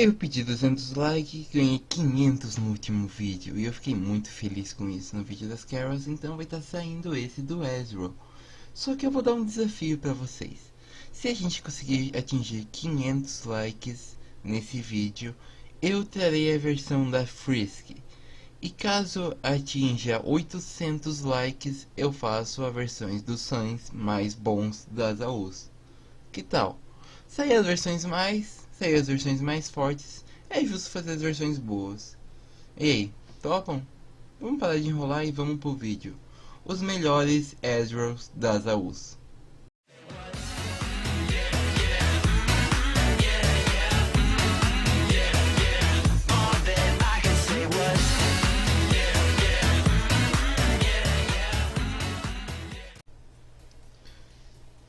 Eu pedi 200 likes e ganhei 500 no último vídeo. E eu fiquei muito feliz com isso no vídeo das Carols, então vai estar saindo esse do Ezreal. Só que eu vou dar um desafio pra vocês. Se a gente conseguir atingir 500 likes nesse vídeo, eu trarei a versão da Frisk. E caso atinja 800 likes, eu faço as versões dos Suns mais bons das AUs. Que tal? Sair as versões mais fortes, é justo fazer as versões boas. E aí, topam? Vamos parar de enrolar e vamos pro vídeo. Os melhores Ezreals das AUs.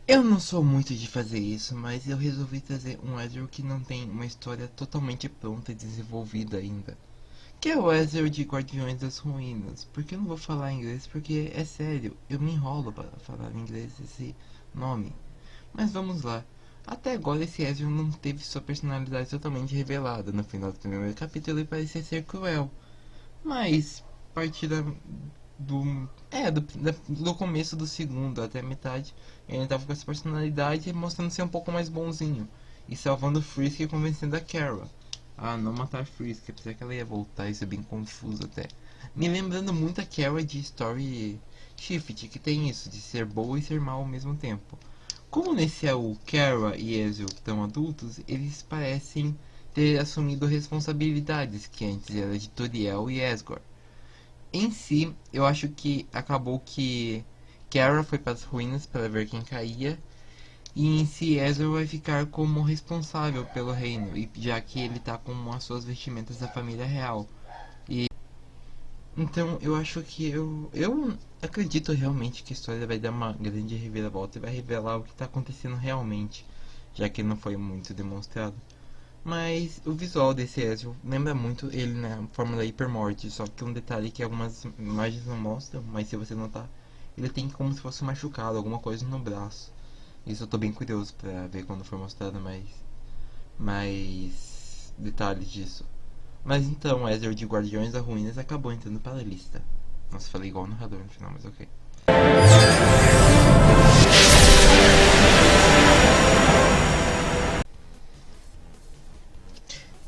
Eu não sou muito de fazer isso, mas eu resolvi trazer um Ezreal que não tem uma história totalmente pronta e desenvolvida ainda. Que é o Ezreal de Guardiões das Ruínas. Porque eu não vou falar inglês, porque é sério, eu me enrolo para falar em inglês esse nome. Mas vamos lá. Até agora esse Ezreal não teve sua personalidade totalmente revelada. No final do primeiro capítulo ele parecia ser cruel. Mas, a partir do começo do segundo até a metade, ele tava com essa personalidade mostrando ser um pouco mais bonzinho. E salvando Frisk e convencendo a Carol a não matar Frisk, apesar que ela ia voltar, isso é bem confuso até. Me lembrando muito a Carol de Story Shift, que tem isso, de ser boa e ser mal ao mesmo tempo. Como nesse AU, Kara e Ezreal estão adultos, eles parecem ter assumido responsabilidades que antes era de Toriel e Asgore. Em si, eu acho que acabou que Kara foi para as ruínas para ver quem caía, e em si Ezreal vai ficar como responsável pelo reino, e já que ele tá com as suas vestimentas da família real. E então eu acho que eu acredito realmente que a história vai dar uma grande reviravolta e vai revelar o que está acontecendo realmente, já que não foi muito demonstrado. Mas o visual desse Ezreal lembra muito ele na Fórmula Hypermorte, só que um detalhe que algumas imagens não mostram, mas se você notar, ele tem como se fosse machucado, alguma coisa no braço. Isso eu tô bem curioso pra ver quando for mostrado mais detalhes disso. Mas então, Ezreal de Guardiões das Ruínas acabou entrando para a lista. Nossa, falei igual o narrador no final, mas ok.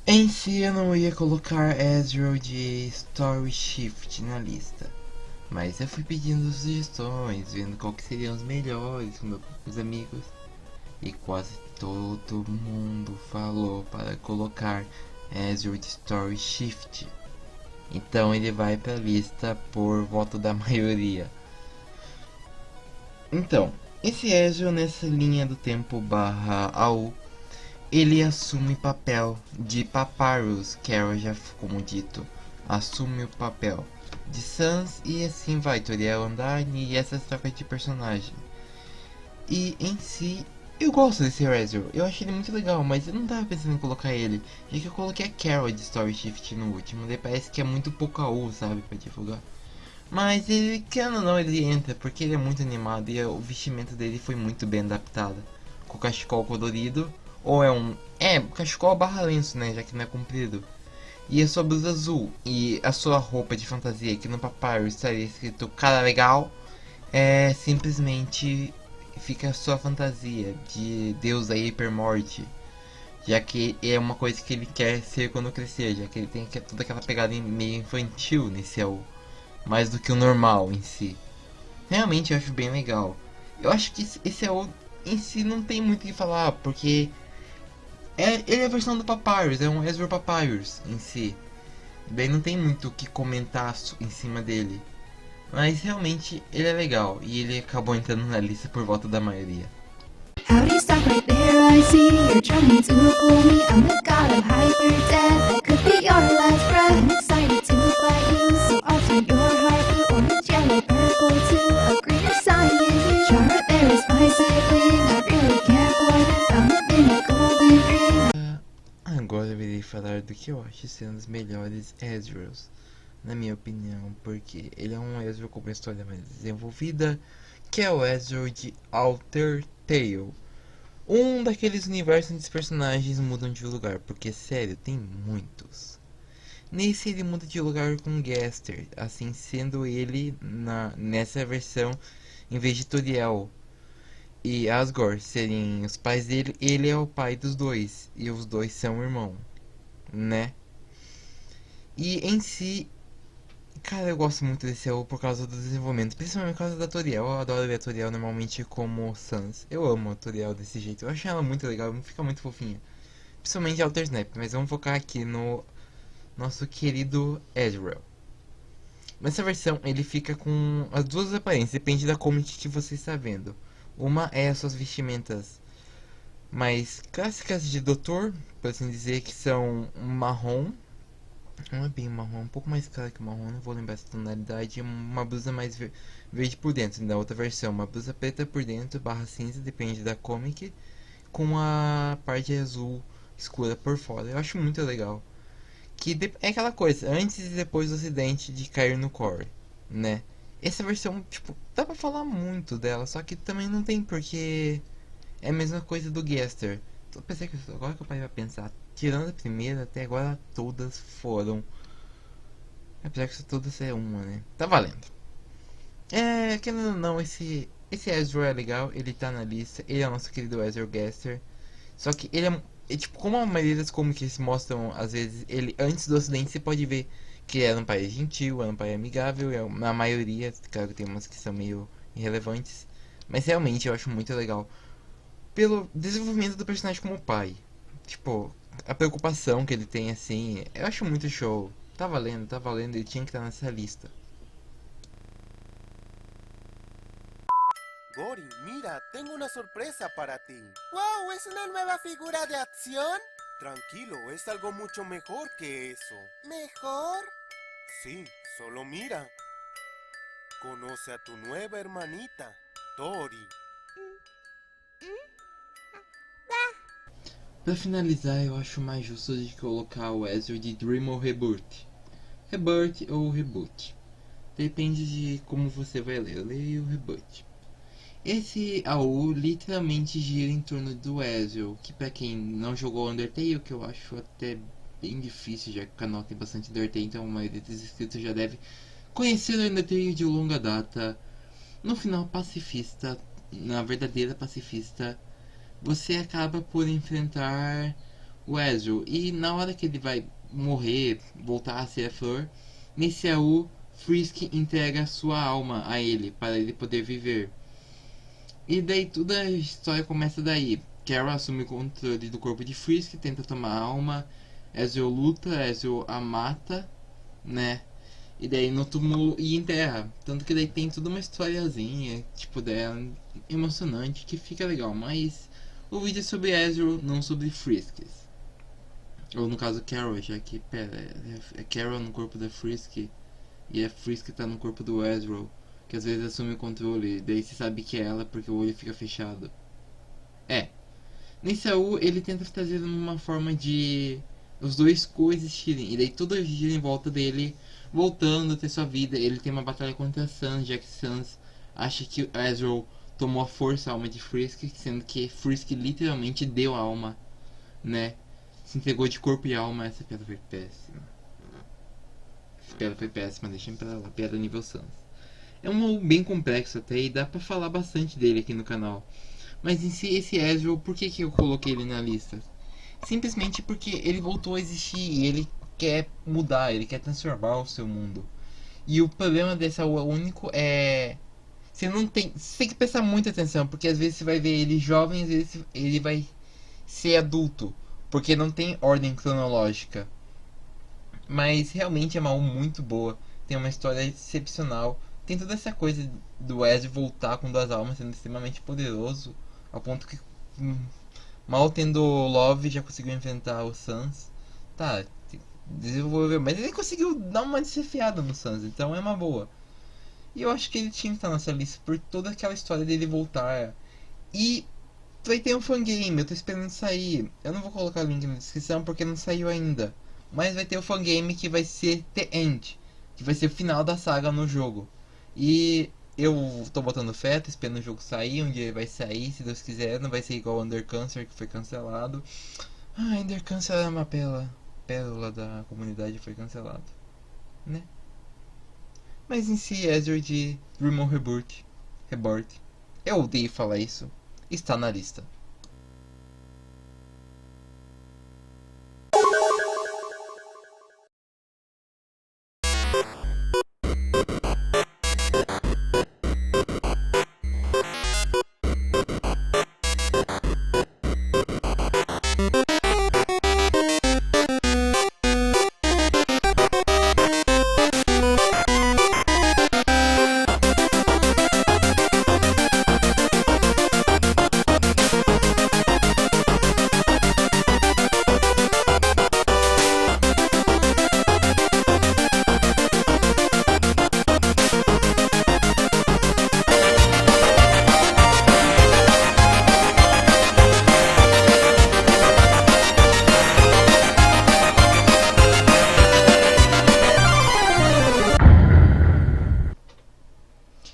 Em si eu não ia colocar Ezreal de Story Shift na lista, mas eu fui pedindo sugestões, vendo qual que seriam os melhores com meus amigos, e quase todo mundo falou para colocar Ezreal de Story Shift. Então ele vai para a lista por voto da maioria. Então, esse Ezreal nessa linha do tempo barra AU, ele assume papel de Papyrus, Carol já como dito, assume o papel de Sans e assim vai, Toriel Undyne e essas trocas de personagem. E em si, eu gosto desse Ezreal, eu achei ele muito legal, mas eu não tava pensando em colocar ele, já que eu coloquei a Carol de Story Shift no último, daí parece que é muito pouco AU, sabe, pra divulgar. Mas ele, querendo ou não, ele entra, porque ele é muito animado e o vestimento dele foi muito bem adaptado. Com o cachecol colorido, ou é um... É, cachecol barra lenço, né, já que não é comprido. E a sua blusa azul, e a sua roupa de fantasia, que no Papyrus estaria escrito cara legal, é simplesmente fica a sua fantasia de Deus da hipermorte. Já que é uma coisa que ele quer ser quando crescer, já que ele tem toda aquela pegada meio infantil nesse AU mais do que o normal em si. Realmente eu acho bem legal. Eu acho que esse é o em si não tem muito o que falar, porque ele é a versão do Papyrus, é um Ezreal Papyrus em si. Bem, não tem muito o que comentar em cima dele. Mas realmente ele é legal e ele acabou entrando na lista por volta da maioria. Howdy, stop right there, I see you're trying to fool me. I'm the god of hyper death, that could be your last breath. I'm excited to fight you, so I'll turn your heart blue, orange, yellow, purple to a green cyan. Sure, there is my sibling, I really can't avoid it, found it in a golden green. Agora eu irei falar do que eu acho ser um dos melhores Ezreals, na minha opinião, porque ele é um Ezreal com uma história mais desenvolvida, que é o Ezreal de Alter Tail. um daqueles universos onde os personagens mudam de lugar, porque sério, tem muitos. Nesse ele muda de lugar com Gaster, assim sendo ele nessa versão, em vez de Toriel e Asgore serem os pais dele, ele é o pai dos dois e os dois são irmão, né? E em si, cara, eu gosto muito desse AU por causa do desenvolvimento, principalmente por causa da Toriel. Eu adoro ver a Toriel normalmente como Sans. Eu amo a Toriel desse jeito, eu acho ela muito legal, fica muito fofinha. Principalmente Alter Snap, mas vamos focar aqui no nosso querido Ezreal. Nessa versão ele fica com as duas aparências, depende da comic que você está vendo. Uma é as suas vestimentas mais clássicas de doutor, por assim dizer, que são marrom. Não é bem marrom, um pouco mais claro que marrom, não vou lembrar essa tonalidade. Uma blusa mais verde por dentro, na outra versão, uma blusa preta por dentro, barra cinza, depende da comic, com a parte azul escura por fora. Eu acho muito legal. Que é aquela coisa, antes e depois do acidente de cair no core, né? Essa versão, tipo, dá pra falar muito dela, só que também não tem porque é a mesma coisa do Gaster. Então, pensei que agora que eu parei pra pensar, tirando a primeira, até agora todas foram. Apesar que todas é uma, né? Tá valendo. Querendo ou não, esse Ezreal é legal, ele tá na lista, ele é o nosso querido Ezreal Gaster. Só que ele é tipo, como a maioria das comics mostram, às vezes, ele antes do acidente, você pode ver que ele era um pai gentil, era um pai amigável, na maioria, claro que tem umas que são meio irrelevantes, mas realmente eu acho muito legal pelo desenvolvimento do personagem como pai. Tipo, a preocupação que ele tem assim, eu acho muito show. Tá valendo, ele tinha que estar nessa lista. Gori, mira, tengo una sorpresa para ti. ¡Wow! ¿Es una nueva figura de acción? Tranquilo, es algo mucho mejor que eso. ¿Mejor? Sí, solo mira. Conoce a tu nueva hermanita, Tori. Pra finalizar, eu acho mais justo de colocar o Ezreal de Dream ou Rebirth. Rebirth ou Reboot. Depende de como você vai ler. Eu leio Rebirth. Esse AU literalmente gira em torno do Ezreal, que pra quem não jogou Undertale, que eu acho até bem difícil, já que o canal tem bastante Undertale, então a maioria dos inscritos já deve conhecer o Undertale de longa data. No final pacifista, na verdadeira pacifista, você acaba por enfrentar o Ezreal, e na hora que ele vai morrer, voltar a ser a flor, nesse AU, Frisk entrega sua alma a ele, para ele poder viver. E daí toda a história começa daí. Carol assume o controle do corpo de Frisk, tenta tomar a alma, Ezreal luta, Ezreal a mata, né? E daí no túmulo e enterra. Tanto que daí tem toda uma historiazinha, tipo, dela, emocionante, que fica legal. Mas o vídeo é sobre Ezreal, não sobre Frisks. Ou no caso Carol, já que, é Carol no corpo da Frisk e a Frisk tá no corpo do Ezreal, que às vezes assume o controle, daí você sabe que é ela porque o olho fica fechado. Nesse AU ele tenta trazer uma forma de os dois coexistirem, e daí tudo gira em volta dele, voltando a ter sua vida. Ele tem uma batalha contra a Sans, já que Sans acha que o Ezreal tomou a força a alma de Frisk, sendo que Frisk literalmente deu a alma, né? Se entregou de corpo e alma. Essa piada foi péssima. Essa piada foi péssima, deixem pra lá, piada nível Sans. É um AU bem complexo até, e dá pra falar bastante dele aqui no canal. Mas em si, esse Ezreal, por que eu coloquei ele na lista? Simplesmente porque ele voltou a existir e ele quer mudar, ele quer transformar o seu mundo. E o problema desse AU único é... Você tem que prestar muita atenção, porque às vezes você vai ver ele jovem, às vezes ele vai ser adulto, porque não tem ordem cronológica. Mas realmente é uma AU muito boa, tem uma história excepcional. Tem toda essa coisa do Ezreal voltar com duas almas, sendo extremamente poderoso, ao ponto que mal tendo Love já conseguiu enfrentar o Sans. Tá, desenvolveu, mas ele conseguiu dar uma desafiada no Sans, então é uma boa. E eu acho que ele tinha que estar nessa lista por toda aquela história dele voltar. E vai ter um fangame, eu tô esperando sair. Eu não vou colocar o link na descrição porque não saiu ainda. Mas vai ter o fangame que vai ser The End, que vai ser o final da saga no jogo. E Eu tô botando fé, tô esperando o jogo sair, um dia ele vai sair, se Deus quiser, não vai ser igual o Under Cancer que foi cancelado. Ah, Under Cancer é uma pérola da comunidade, foi cancelado, né? Mas em si, Ezreal de Dream Rebirth, eu odeio falar isso, está na lista.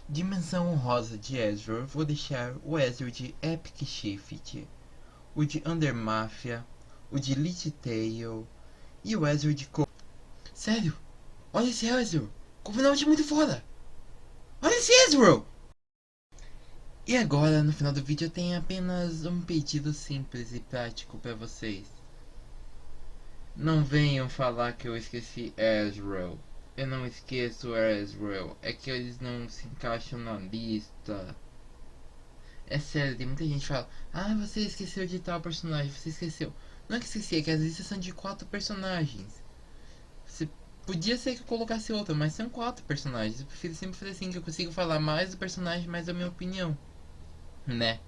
Dimensão honrosa de Ezreal, vou deixar o Ezreal de Epic Shift, o de Under Mafia, o de Lich Tail e o Ezreal de Sério? Olha esse Ezreal! Covenant é muito foda! Olha esse Ezreal! E agora, no final do vídeo, eu tenho apenas um pedido simples e prático para vocês. Não venham falar que eu esqueci Ezreal. Eu não esqueço Ezreal, é que eles não se encaixam na lista. É sério, tem muita gente que fala: ah, você esqueceu de tal personagem, você esqueceu. Não é que esqueci, é que as listas são de 4 personagens. Você podia ser que eu colocasse outra, mas são 4 personagens. Eu prefiro sempre fazer assim, que eu consigo falar mais do personagem, mais da minha opinião, né?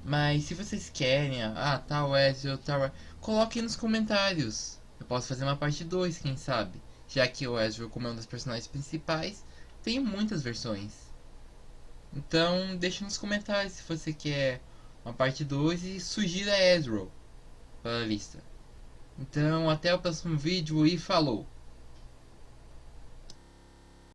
Mas se vocês querem, tal Ezreal, tal, coloquem nos comentários. Eu posso fazer uma parte 2, quem sabe. Já que o Ezreal, como é um dos personagens principais, tem muitas versões. Então deixe nos comentários se você quer uma parte 2 e sugira Ezreal para a lista. Então até o próximo vídeo e falou!